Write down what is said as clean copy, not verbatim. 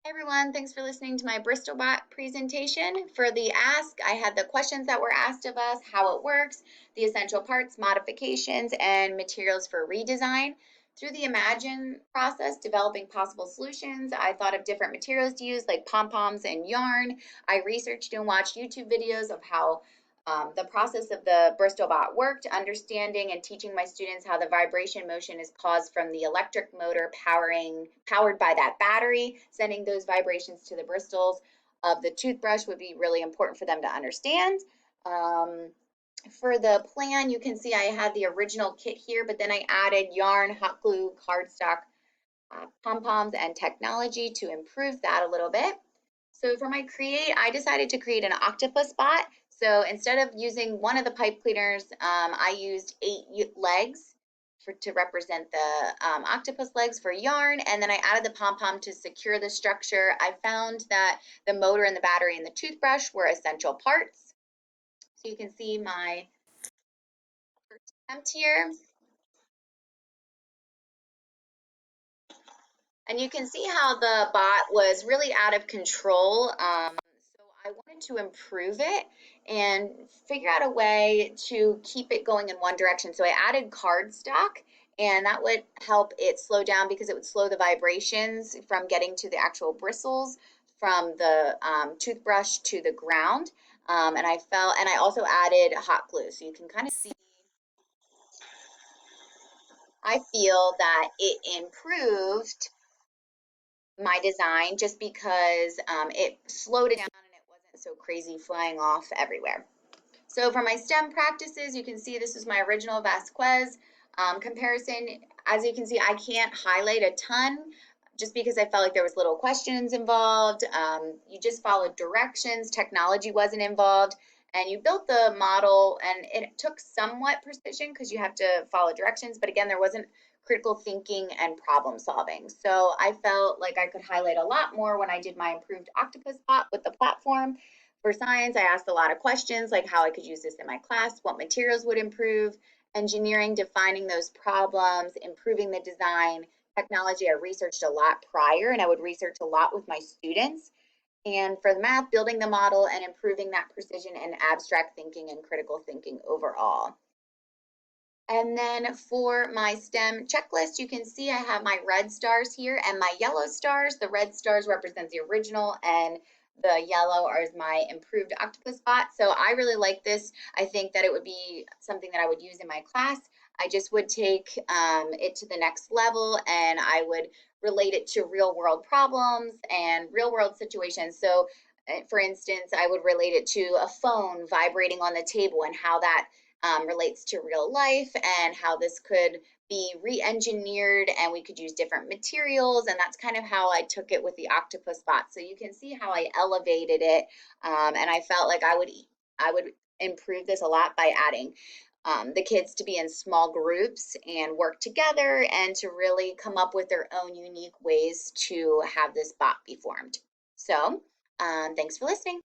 Hey everyone, thanks for listening to my Bristol Bot presentation. For the ask, I had the questions that were asked of us, how it works, the essential parts, modifications, and materials for redesign. Through the imagine process, developing possible solutions, I thought of different materials to use like pom-poms and yarn. I researched and watched YouTube videos of how the process of the Bristol Bot worked, understanding and teaching my students how the vibration motion is caused from the electric motor powered by that battery, sending those vibrations to the bristles of the toothbrush would be really important for them to understand. Um, for the plan, you can see I had the original kit here, but then I added yarn, hot glue, cardstock, pom-poms, and technology to improve that a little bit. So for my create, I decided to create an octopus bot. So instead of using one of the pipe cleaners, I used 8 legs to represent the octopus legs for yarn. And then I added the pom-pom to secure the structure. I found that the motor and the battery and the toothbrush were essential parts. So you can see my first attempt here. And you can see how the bot was really out of control. So I wanted to improve it and figure out a way to keep it going in one direction. So I added cardstock, and that would help it slow down because it would slow the vibrations from getting to the actual bristles from the toothbrush to the ground. And I also added hot glue. So you can kind of see, I feel that it improved my design just because it slowed it down and it wasn't so crazy flying off everywhere. So for my STEM practices, you can see this is my original Vasquez comparison. As you can see, I can't highlight a ton just because I felt like there was little questions involved. You just followed directions, technology wasn't involved, and you built the model, and it took somewhat precision because you have to follow directions, but again, there wasn't critical thinking and problem solving. So I felt like I could highlight a lot more when I did my improved octopus bot with the platform. For science, I asked a lot of questions like how I could use this in my class, what materials would improve, engineering, defining those problems, improving the design, technology. I researched a lot prior and I would research a lot with my students. And for the math, building the model and improving that precision and abstract thinking and critical thinking overall. And then for my STEM checklist, you can see I have my red stars here and my yellow stars. The red stars represent the original and the yellow is my improved octopus bot. So I really like this. I think that it would be something that I would use in my class. I just would take it to the next level and I would relate it to real world problems and real world situations. So for instance, I would relate it to a phone vibrating on the table and how that relates to real life and how this could be re-engineered and we could use different materials, and that's kind of how I took it with the octopus bot. So you can see how I elevated it, and I felt like I would improve this a lot by adding the kids to be in small groups and work together and to really come up with their own unique ways to have this bot be formed. So thanks for listening.